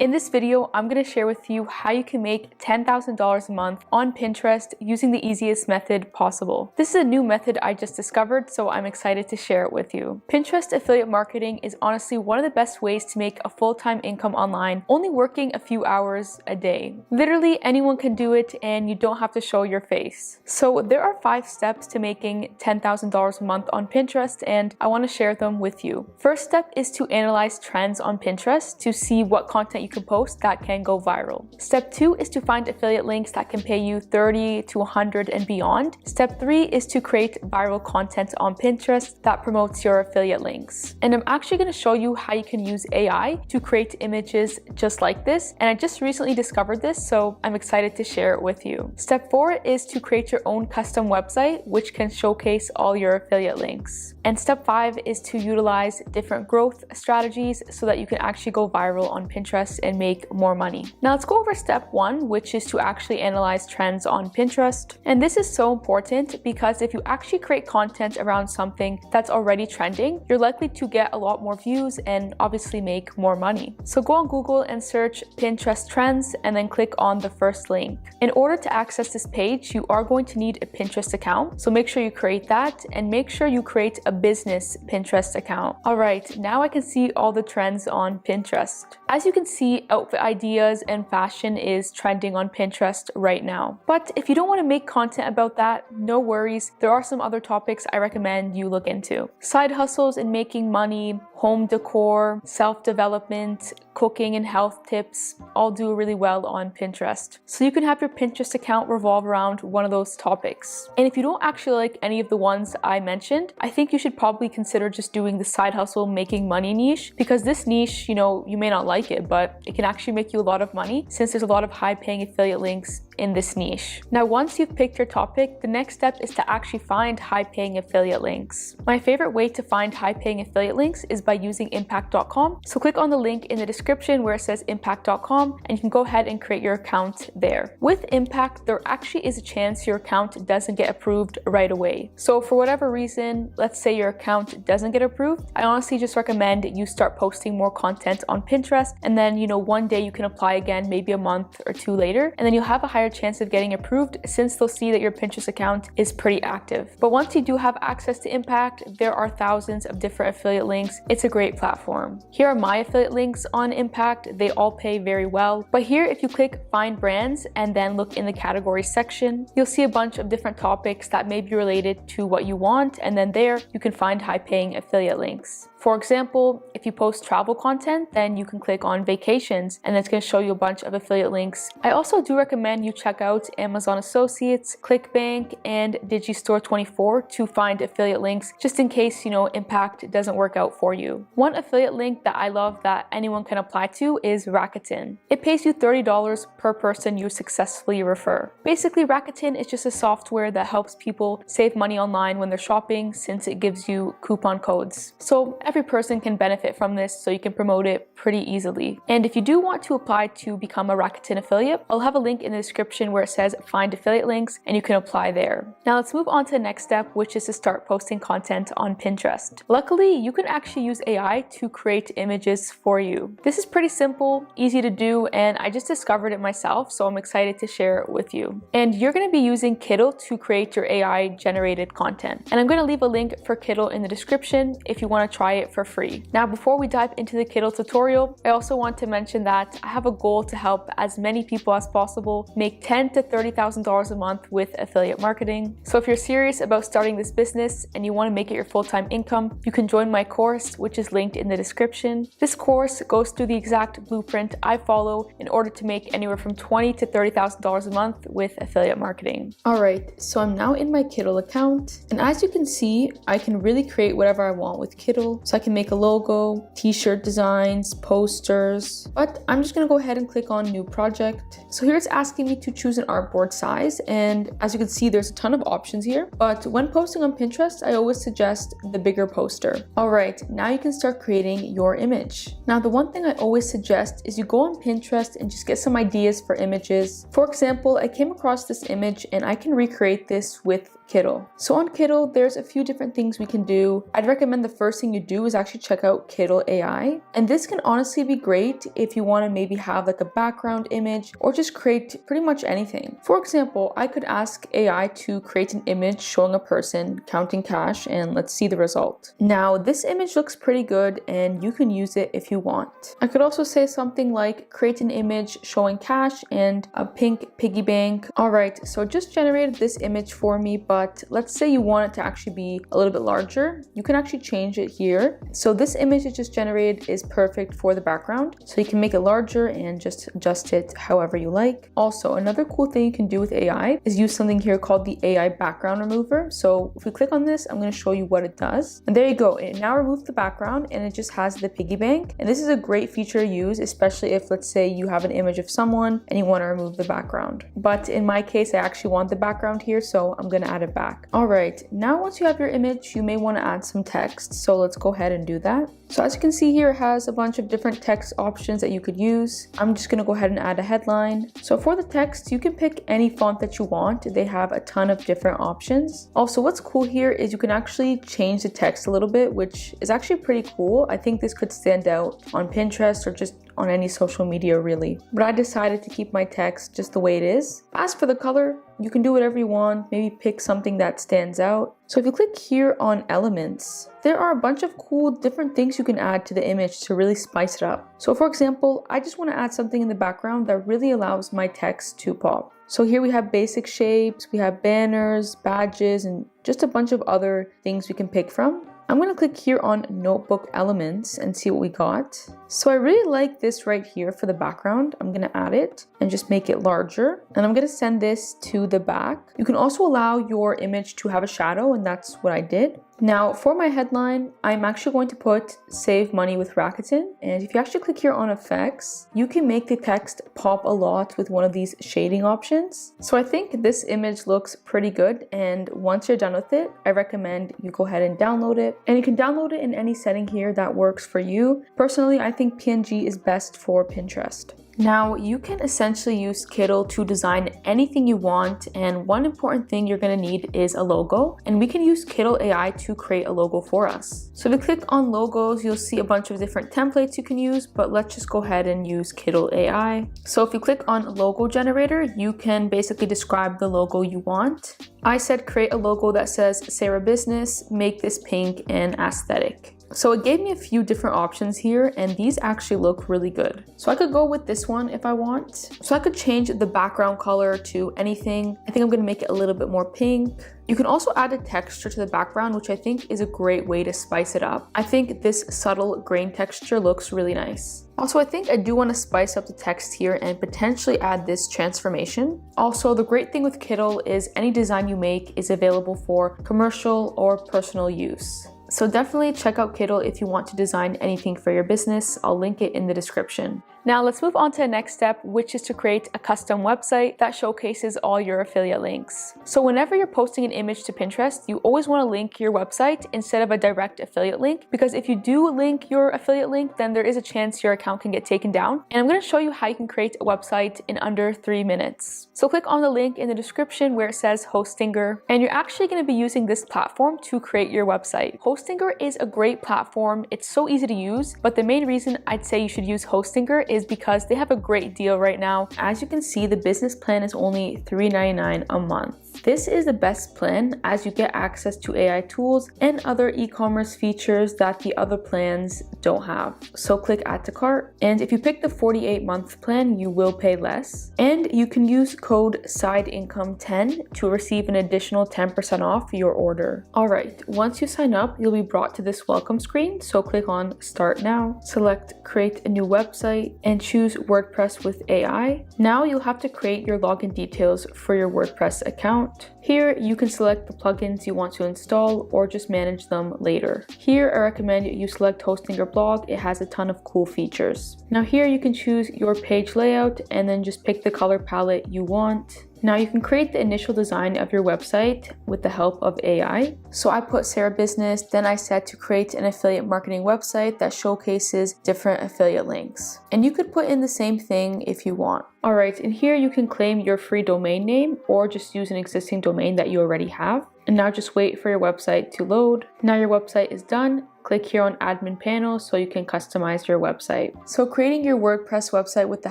In this video, I'm going to share with you how you can make $10,000 a month on Pinterest using the easiest method possible. This is a new method I just discovered, so I'm excited to share it with you. Pinterest affiliate marketing is honestly one of the best ways to make a full-time income online, only working a few hours a day. Literally anyone can do it and you don't have to show your face. So there are 5 steps to making $10,000 a month on Pinterest, and I want to share them with you. First step is to analyze trends on Pinterest to see what content you can post that can go viral. Step 2 is to find affiliate links that can pay you $30 to $100 and beyond. Step 3 is to create viral content on Pinterest that promotes your affiliate links. And I'm actually going to show you how you can use AI to create images just like this. And I just recently discovered this, so I'm excited to share it with you. Step 4 is to create your own custom website, which can showcase all your affiliate links. And step 5 is to utilize different growth strategies so that you can actually go viral on Pinterest and make more money. Now let's go over step 1, which is to actually analyze trends on Pinterest. And this is so important because if you actually create content around something that's already trending, you're likely to get a lot more views and obviously make more money. So go on Google and search Pinterest trends and then click on the first link. In order to access this page, you are going to need a Pinterest account. So make sure you create that and make sure you create a business Pinterest account. All right, now I can see all the trends on Pinterest. As you can see, outfit ideas and fashion is trending on Pinterest right now. But if you don't want to make content about that, no worries. There are some other topics I recommend you look into. Side hustles and making money, home decor, self-development, cooking and health tips all do really well on Pinterest. So you can have your Pinterest account revolve around one of those topics. And if you don't actually like any of the ones I mentioned, I think you should probably consider just doing the side hustle making money niche, because this niche, you may not like it, but it can actually make you a lot of money since there's a lot of high paying affiliate links in this niche. Now, once you've picked your topic, the next step is to actually find high-paying affiliate links. My favorite way to find high-paying affiliate links is by using embark.com. So click on the link in the description where it says embark.com and you can go ahead and create your account there. With Embark, there actually is a chance your account doesn't get approved right away. So for whatever reason, let's say your account doesn't get approved, I honestly just recommend you start posting more content on Pinterest, and then one day you can apply again, maybe a month or 2 later, and then you'll have a higher chance of getting approved since they'll see that your Pinterest account is pretty active. But once you do have access to Embark, there are thousands of different affiliate links. It's a great platform. Here are my affiliate links on Embark. They all pay very well. But here, if you click find brands and then look in the category section, you'll see a bunch of different topics that may be related to what you want, and then there you can find high paying affiliate links. For example, if you post travel content, then you can click on vacations and it's going to show you a bunch of affiliate links. I also do recommend you check out Amazon Associates, ClickBank, and Digistore24 to find affiliate links just in case, Embark doesn't work out for you. One affiliate link that I love that anyone can apply to is Rakuten. It pays you $30 per person you successfully refer. Basically, Rakuten is just a software that helps people save money online when they're shopping since it gives you coupon codes. So every person can benefit from this, so you can promote it pretty easily. And if you do want to apply to become a Rakuten affiliate, I'll have a link in the description where it says find affiliate links and you can apply there. Now let's move on to the next step, which is to start posting content on Pinterest. Luckily, you can actually use AI to create images for you. This is pretty simple, easy to do, and I just discovered it myself, so I'm excited to share it with you. And you're going to be using Kiddle to create your AI generated content. And I'm going to leave a link for Kiddle in the description if you want to try it for free. Now, before we dive into the Kiddle tutorial, I also want to mention that I have a goal to help as many people as possible make $10,000 to $30,000 a month with affiliate marketing. So if you're serious about starting this business and you want to make it your full-time income, you can join my course, which is linked in the description. This course goes through the exact blueprint I follow in order to make anywhere from $20,000 to $30,000 a month with affiliate marketing. All right, so I'm now in my Kiddle account, and as you can see, I can really create whatever I want with Kiddle. So I can make a logo, t-shirt designs, posters, but I'm just gonna go ahead and click on new project. So here it's asking me to choose an artboard size, and as you can see, there's a ton of options here, but when posting on Pinterest, I always suggest the bigger poster. All right, now you can start creating your image. Now, the one thing I always suggest is you go on Pinterest and just get some ideas for images. For example, I came across this image and I can recreate this with Kittl. So on Kittl, there's a few different things we can do. I'd recommend the first thing you do is actually check out Kittl AI. And this can honestly be great if you want to maybe have like a background image or just create pretty much anything. For example, I could ask AI to create an image showing a person counting cash, and let's see the result. Now, this image looks pretty good and you can use it if you want. I could also say something like create an image showing cash and a pink piggy bank. Alright, so it just generated this image for me, but let's say you want it to actually be a little bit larger. You can actually change it here. So this image it just generated is perfect for the background. So you can make it larger and just adjust it however you like. Also, another cool thing you can do with AI is use something here called the AI background remover. So if we click on this, I'm going to show you what it does. And there you go. It now removes the background and it just has the piggy bank. And this is a great feature to use, especially if, let's say, you have an image of someone and you want to remove the background. But in my case, I actually want the background here, so I'm going to add it back. All right, now once you have your image, you may want to add some text. So let's go ahead and do that. So as you can see here, it has a bunch of different text options that you could use. I'm just going to go ahead and add a headline. So for the text, you can pick any font that you want. They have a ton of different options. Also, what's cool here is you can actually change the text a little bit, which is actually pretty cool. I think this could stand out on Pinterest or just on any social media really. But I decided to keep my text just the way it is. As for the color, you can do whatever you want, maybe pick something that stands out. So if you click here on elements, there are a bunch of cool different things you can add to the image to really spice it up. So for example, I just want to add something in the background that really allows my text to pop. So here we have basic shapes, we have banners, badges, and just a bunch of other things we can pick from. I'm going to click here on notebook elements and see what we got. So I really like this right here for the background. I'm going to add it and just make it larger. And I'm going to send this to the back. You can also allow your image to have a shadow, and that's what I did. Now for my headline, I'm actually going to put save money with Rakuten. And if you actually click here on effects, you can make the text pop a lot with one of these shading options. So I think this image looks pretty good. And once you're done with it, I recommend you go ahead and download it. And you can download it in any setting here that works for you. Personally, I think PNG is best for Pinterest. Now, you can essentially use Kittl to design anything you want, and one important thing you're going to need is a logo, and we can use Kittl AI to create a logo for us. So if you click on logos, you'll see a bunch of different templates you can use, but let's just go ahead and use Kittl AI. So if you click on logo generator, you can basically describe the logo you want. I said create a logo that says Sarah Business, make this pink and aesthetic. So it gave me a few different options here, and these actually look really good. So I could go with this one if I want. So I could change the background color to anything. I think I'm going to make it a little bit more pink. You can also add a texture to the background, which I think is a great way to spice it up. I think this subtle grain texture looks really nice. Also, I think I do want to spice up the text here and potentially add this transformation. Also, the great thing with Kittl is any design you make is available for commercial or personal use. So definitely check out Kittl if you want to design anything for your business. I'll link it in the description. Now let's move on to the next step, which is to create a custom website that showcases all your affiliate links. So whenever you're posting an image to Pinterest, you always want to link your website instead of a direct affiliate link, because if you do link your affiliate link, then there is a chance your account can get taken down. And I'm going to show you how you can create a website in under 3 minutes. So click on the link in the description where it says Hostinger, and you're actually going to be using this platform to create your website. Hostinger is a great platform. It's so easy to use, but the main reason I'd say you should use Hostinger is because they have a great deal right now. As you can see, the business plan is only $3.99 a month. This is the best plan as you get access to AI tools and other e-commerce features that the other plans don't have. So click add to cart, and if you pick the 48-month plan, you will pay less. And you can use code SIDEINCOME10 to receive an additional 10% off your order. Alright, once you sign up, you'll be brought to this welcome screen. So click on start now, select create a new website, and choose WordPress with AI. Now you'll have to create your login details for your WordPress account. Here you can select the plugins you want to install or just manage them later. Here I recommend you select Hostinger blog. It has a ton of cool features. Now here you can choose your page layout and then just pick the color palette you want. Now you can create the initial design of your website with the help of AI. So I put Sarah Business, then I said to create an affiliate marketing website that showcases different affiliate links. And you could put in the same thing if you want. Alright, and here you can claim your free domain name or just use an existing domain that you already have. And now just wait for your website to load. Now your website is done. Click here on admin panel so you can customize your website. So creating your WordPress website with the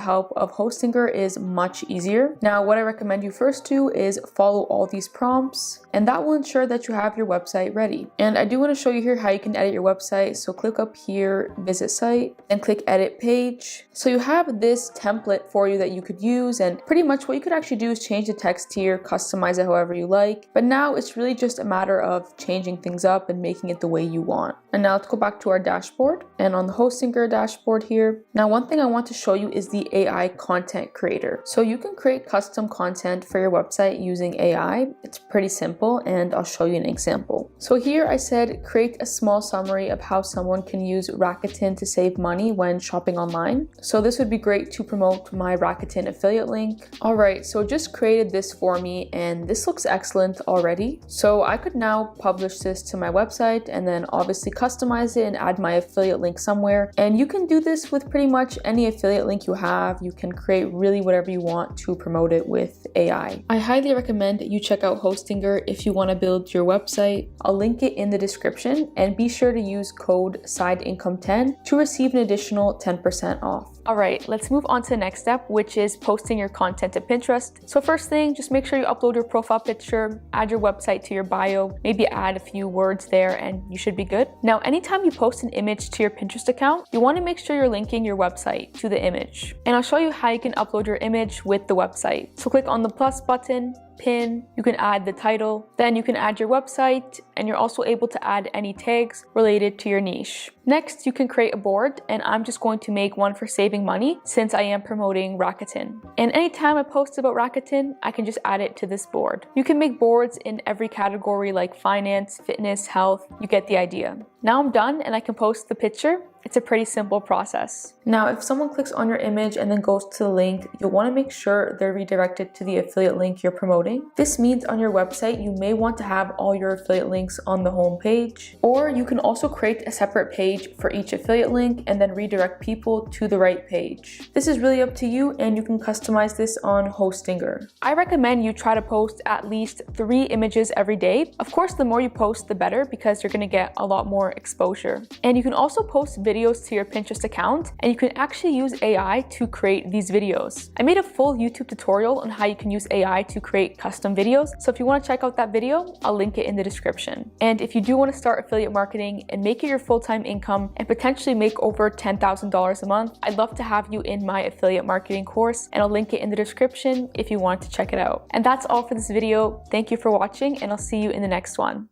help of Hostinger is much easier. Now what I recommend you first do is follow all these prompts, and that will ensure that you have your website ready. And I do want to show you here how you can edit your website. So click up here, visit site, and click edit page. So you have this template for you that you could use, and pretty much what you could actually do is change the text here, customize it however you like. But now it's really just a matter of changing things up and making it the way you want. And now let's go back to our dashboard, and on the Hostinger dashboard here. Now one thing I want to show you is the AI content creator. So you can create custom content for your website using AI. It's pretty simple, and I'll show you an example. So here I said create a small summary of how someone can use Rakuten to save money when shopping online. So this would be great to promote my Rakuten affiliate link. Alright, so just created this for me, and this looks excellent already. So I could now publish this to my website and then obviously customize it and add my affiliate link somewhere. And you can do this with pretty much any affiliate link you have. You can create really whatever you want to promote it with AI. I highly recommend you check out Hostinger if you want to build your website. I'll link it in the description, and be sure to use code SIDEINCOME10 to receive an additional 10% off. Alright, let's move on to the next step, which is posting your content to Pinterest. So first thing, just make sure you upload your profile picture, add your website to your bio, maybe add a few words there, and you should be good. Now, anytime you post an image to your Pinterest account, you want to make sure you're linking your website to the image. And I'll show you how you can upload your image with the website. So click on the plus button, pin, you can add the title, then you can add your website, and you're also able to add any tags related to your niche. Next, you can create a board, and I'm just going to make one for saving money since I am promoting Rakuten. And anytime I post about Rakuten, I can just add it to this board. You can make boards in every category like finance, fitness, health, you get the idea. Now I'm done and I can post the picture. It's a pretty simple process. Now, if someone clicks on your image and then goes to the link, you'll want to make sure they're redirected to the affiliate link you're promoting. This means on your website, you may want to have all your affiliate links on the home page, or you can also create a separate page for each affiliate link and then redirect people to the right page. This is really up to you, and you can customize this on Hostinger. I recommend you try to post at least 3 images every day. Of course, the more you post, the better, because you're going to get a lot more exposure. And you can also post videos to your Pinterest account, and you can actually use AI to create these videos. I made a full YouTube tutorial on how you can use AI to create custom videos, so if you want to check out that video, I'll link it in the description. And if you do want to start affiliate marketing and make it your full-time income and potentially make over $10,000 a month, I'd love to have you in my affiliate marketing course, and I'll link it in the description if you want to check it out. And that's all for this video. Thank you for watching, and I'll see you in the next one.